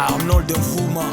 Arnold Mfuma.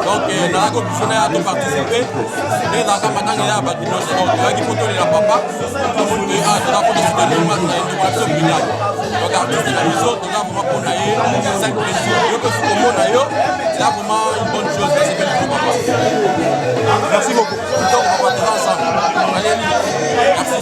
Donc, nous avons participé. Nous avons merci beaucoup. Donc, on va être ensemble. Merci.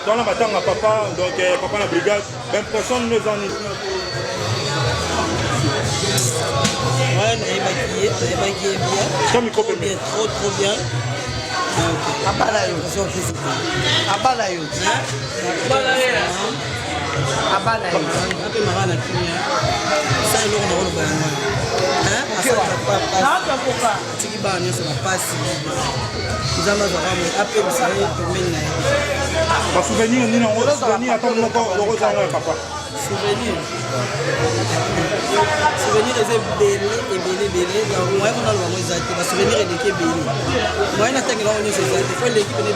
Dans la matin à papa, donc papa la brigade, même personne ne nous en est. Ouais, elle est maquillée bien. Comme il coupe bien, trop bien. Abalayo. Abalayo. Abalayo. Un peu marrant la cuillère. Ça, il est dans le bain. Hein? Pourquoi? Tu dis, bah, on se passe. Nous allons appeler le salé pour mener. Par souvenir, nous avons souvenir, attends, encore le rose en papa. Souvenir. Souvenir, c'est belé. Moi, on a le moment exact. Le souvenir est l'équipe belé. Moi, on a tant que l'on est exact. Il faut l'équipe est belé.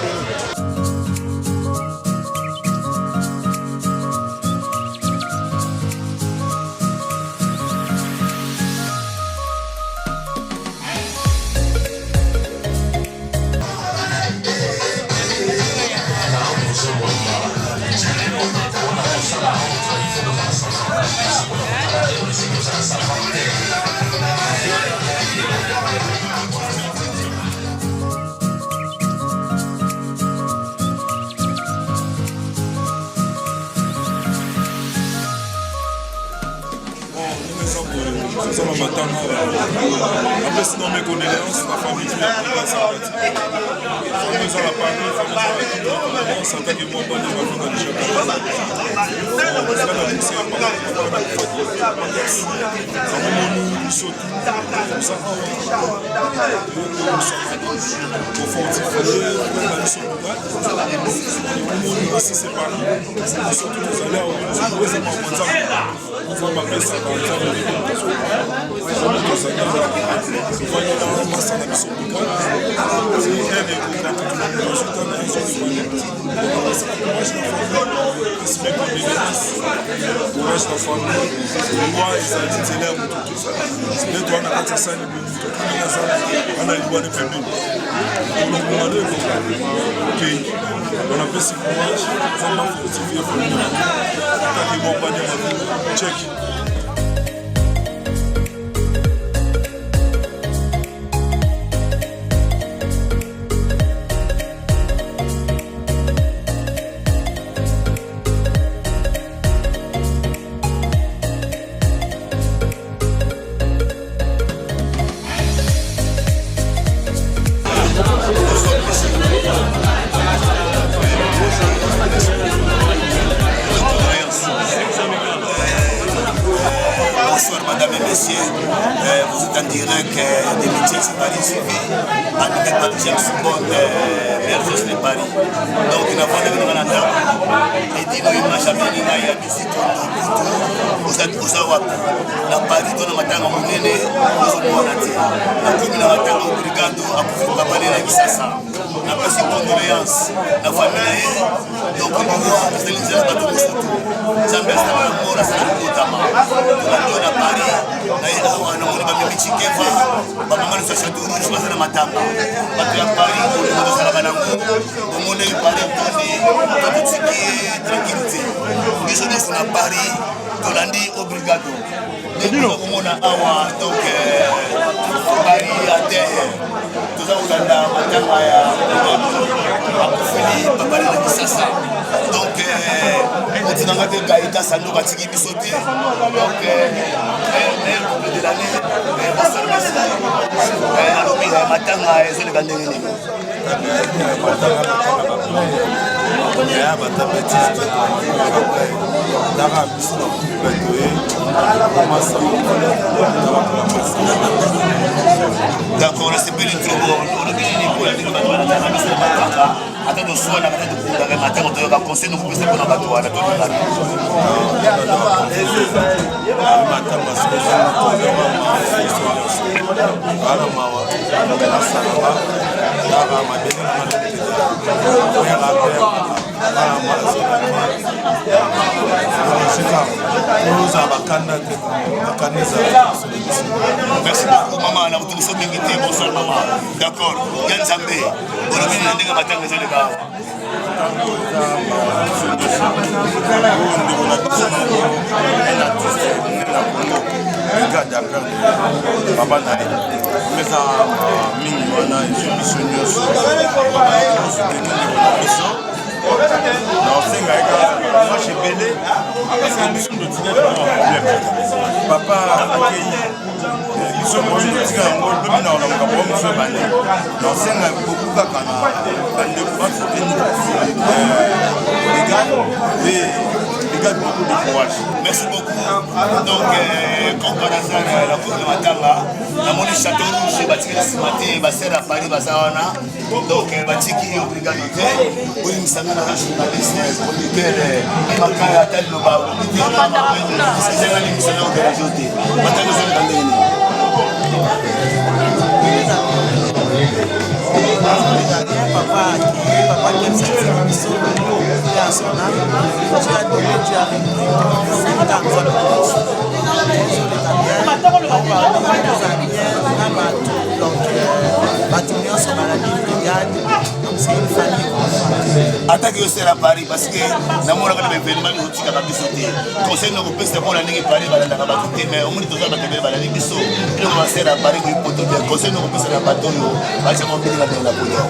Nous sommes en matin. Après, sinon, mes condoléances, la famille qui a pris la sympathie. Nous allons la parler, nous allons la en tant que moi, on va faire déjà. Nous allons la pousser à parler. Nous sommes tous pour fortifier la mission locale. Nous aussi, c'est pas nous. Nous sommes tous allés à nous allons appeler ça par exemple. On appelle ce courage, ça m'a fortifié. Check. Bonsoir madame et messieurs, vous êtes en direct de Métiers sur Paris TV, animé par James Bond, Mercedes de Paris. Donc il a fallu que nous ayons et dit qu'il m'a jamais dit qu'il y a des secondes vous êtes aux Awap. La Paris donne un matin à mon aîné, nous sommes en Athènes. La commune a matin au brigade à Koufou Babane avec Sassa. La passe une condoléance, la famille, donc on doit rester les gens de Moussotou. Zambia est mort à Salamotama. On a Paris, on a mis Chikeva, on a mis Château Rouge, on a mis Matamba. On a Paris, on a mis Salamanango, on a mis Paris, on a mis tranquillité. Nous sommes à Paris, on a dit au brigado. Nous sommes à Awa, donc Paris à terre. Tout ça, on a Matamba à Koufili, Papa de Sassa. Donc, on dit dans le Gaïta, ça nous va tirer sauter. Donc, de l'année, alors, il y a Matanga et c'est le Gandérini. D'accord, c'est pas du tout bon. On a dit pour la vie de Matanga. Attends, nous sommes à la matin, on doit conseiller nous pour que nous puissions avoir la merci beaucoup, maman. Nous sommes invités. Bonsoir, maman. D'accord. Yann Zambé. On a mis un matin, les gars. Papa Nari, mais ça minimum, je suis non, c'est moi j'ai belé parce que nous sommes de dîner de problème. Papa a accueilli, nous sommes de dîner de problème, nous sommes non, c'est beaucoup de beaucoup de courage. Merci beaucoup. Donc, comme par hasard, la cour de Matanga, la monnaie Château Rouge, Batika Simate, Basser à Paris, Bazawana, donc Batiki au Brigadité, où il me semble que la journaliste, producteur, et Makaya à tel Loba, c'est un émission de la journée. Matanga, c'est un émission. Papa qui aime cette émission, il est à son âme. Tu as donné, tu as vécu 5 ans de plus. On va parler des Aliens, donc bâtiment sur maladie brigade, donc c'est une famille. Attaque aussi à Paris parce que dans mon événement, nous avons sauté. Conseil nous repose pour la ligne Paris, mais au moins nous avons été à la ligne Bissau. Nous avons été à Paris, conseil nous repose à la bateau, nous avons été à la police.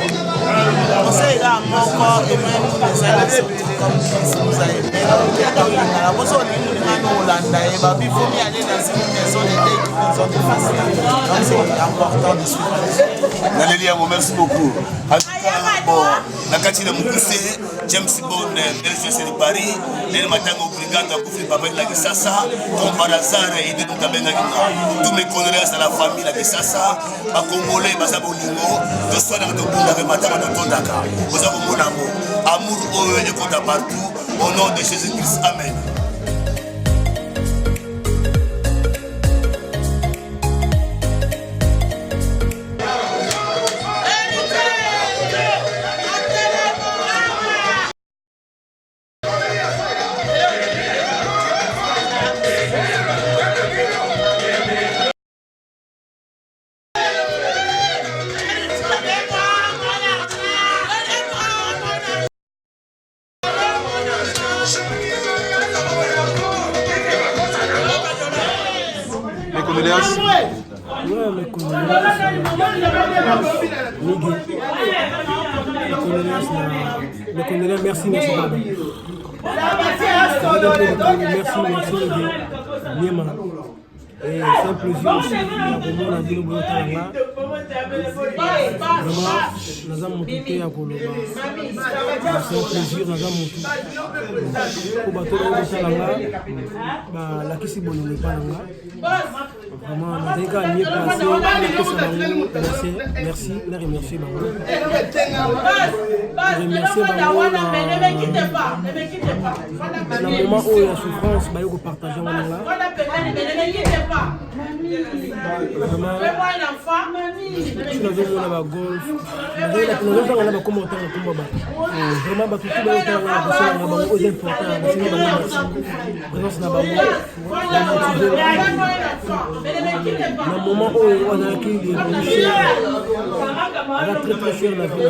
Conseil là, mon corps et même les ailes comme Christ nous a aidés. La personne qui nous a il faut bien aller dans une maison d'aide qui nous ont facilité. Donc c'est important de suivre. Nalélia, merci beaucoup. En tout cas, bon, la cantine de Moukoussé, James Bond, Mercedes de Paris, les matins au brigade à Koufou Babane la Gissassa, comme par hasard, et de nous amener tous mes condoléances à la famille la Gissassa, à Congolais, à Saboningo, de soir dans le monde avec matin dans ton Dakar. Vous avez mon amour, amour et compte partout, au nom de Jésus-Christ. Amen. Merci. Et c'est un plaisir aussi pour moi de vous là. Vraiment, nous avons monté à Koloba. C'est un plaisir, nous avons monté. Pour bateau la question n'est pas là. Vraiment, nous avons gagné passé. Merci. Remercie Bango. Remercie Bango. Dans le moment où il y a souffrance, il faut partager là. Vraiment, si nous avons la golf, nous avons la commentaire au combat. Vraiment, tout le monde est important. Dans le moment où on a acquis des richesses, on a très cher la vie.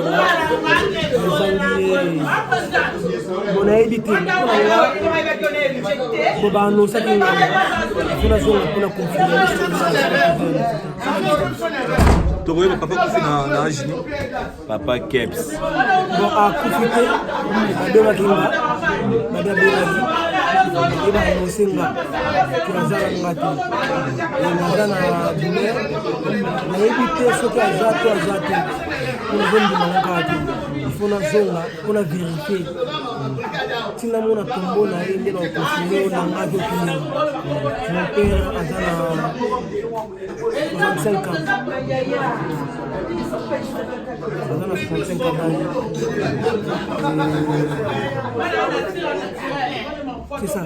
On a évité. On a annoncé qu'il y a une zone pour la conférence. Tu vois, le papa qui fait dans la Gini. Papa Keps. Bon, à profiter, à deux maquins, madame Bélavi, il va annoncer là, que la zone est matée. Et la zone a donné, on a évité ce qu'il y a zaté, pour le zone de Manakato. Il faut la zone là, on a vérifié. Si nous avons tombé là, il y a un confinement, on a radio qui est. Mon père a 65 ans. On a 65 ans. C'est ça.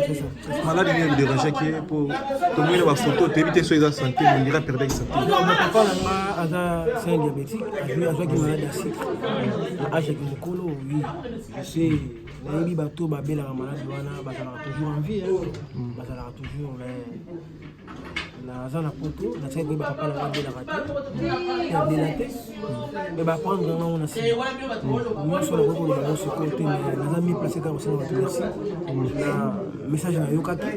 Malade, il y a des rangées qui est pour tout le monde avoir photo, éviter sur la santé, on dirait perdre la santé. Mon papa c'est un diabétique, il a une maladie de sucre. Il a un colo, oui. C'est les bateaux, les malades, ils toujours en vie. Ils sont toujours la photo, la tête de papa la raté, il a délaté. Mais prendre on a si. Nous sommes là pour le côté, les amis placés comme ça, merci. Le message na yokato,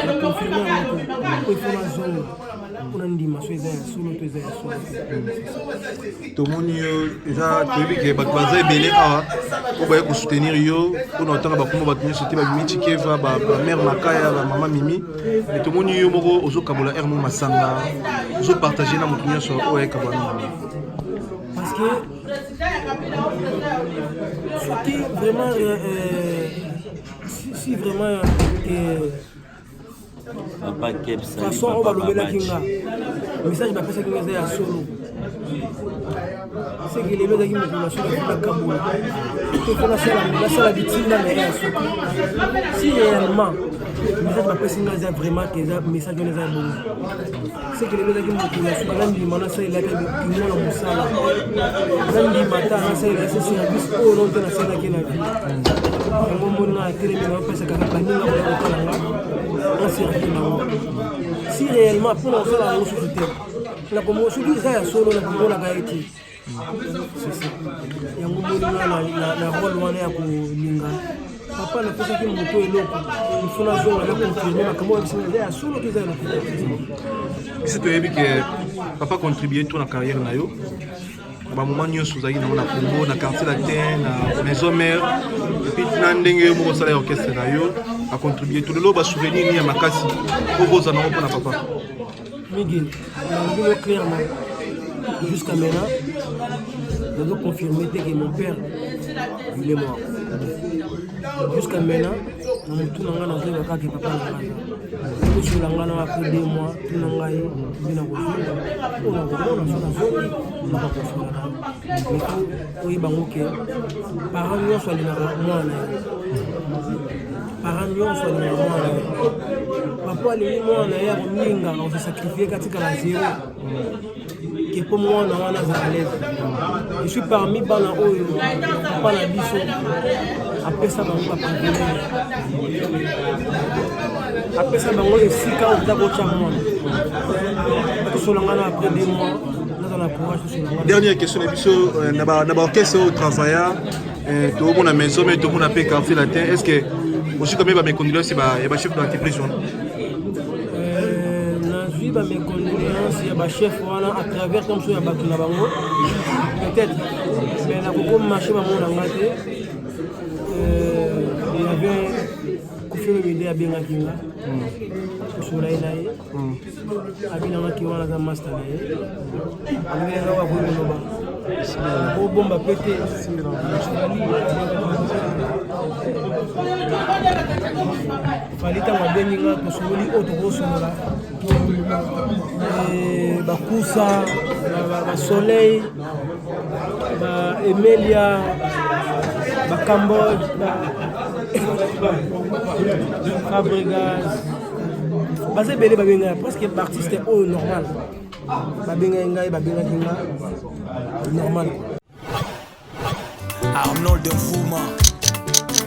la confirmer que il faut la zone. On a dit masou solo tout le monde déjà tu que baza ebele a pour ba soutenir yo pour entendre ba comment ba tenir sauter ba miti keva ba mère makaya ba maman mimi et tout le monde yo moko ozo kabola ermo masanga ozo partager na mutu nyonso oye kabana parce que sauter vraiment si vraiment Papa Keps. De toute façon, on va lever la kinga. Le message va passer que à solo. C'est que les gens qui me disent que la Kaboul. Il faut la salle victime dans les si réellement, le message va passer vraiment que le message est bon. C'est que les gens qui me disent que la demande ça il a été qui nous la musala. Lundi matin, ça il a ce service au long de la salle qui la vie. On m'a télé mais on pense que la banine si réellement pour nous faire la société, la promotion du Zaya solo la promotion la gaieté. C'est ça. Il y a un moment la rôle où on est à Linga. Papa ne peut pas qu'il me trouve l'eau. Il faut la zone la confirmer la comment c'est Zaya solo qui Zaya la. C'est toi que papa contribuer tout la carrière na yo. Ba moment nyonso zaki na Congo na quartier latin na maison mère et puis na ndenge mo sala orchestre na yo a contribuer tout le lot ba souvenir ni ya makasi pour vos anons pour na papa Miguel on dit clairement jusqu'à maintenant je veux confirmer que mon père il est mort jusqu'à maintenant tout le monde a dit que papa est mort tout sur la ngana après 2 mois tout le monde a dit on a pas oui bango ke parents nyonso alingaka mwana parents nyonso alingaka mwana papa alingi mwana ye akominga akosacrifie katika la zero ke po mwana wana aza à l'aise je suis parmi bana oyo papa na biso apesa bango baprivilège apesa bango esika oza kotya mwana batosolangana après 2 mois. Dernière question, dans l'orchestre au travail, tout le monde a maison, mais tout le monde a payé quartier latin. Est-ce que aussi comme il y a mes condoléances, il y a un chef d'entreprise? Mes condoléances, il y a un chef à travers comme ça, il y a peut-être, mais il y a un marché il y avait Kofi Olomide à Bengakinga. tosolai na ye abinangaki wana aza master na ye alingi nanga koyoloba kobomba pe te fali ntango abengi nga tosololi oyo tokosolola bakusa basoleil baemelia bacambodge fabregas baza ebele babengaka presque baartiste oyo normal babengaki ngai babengaki nga normal Arnold Mfuma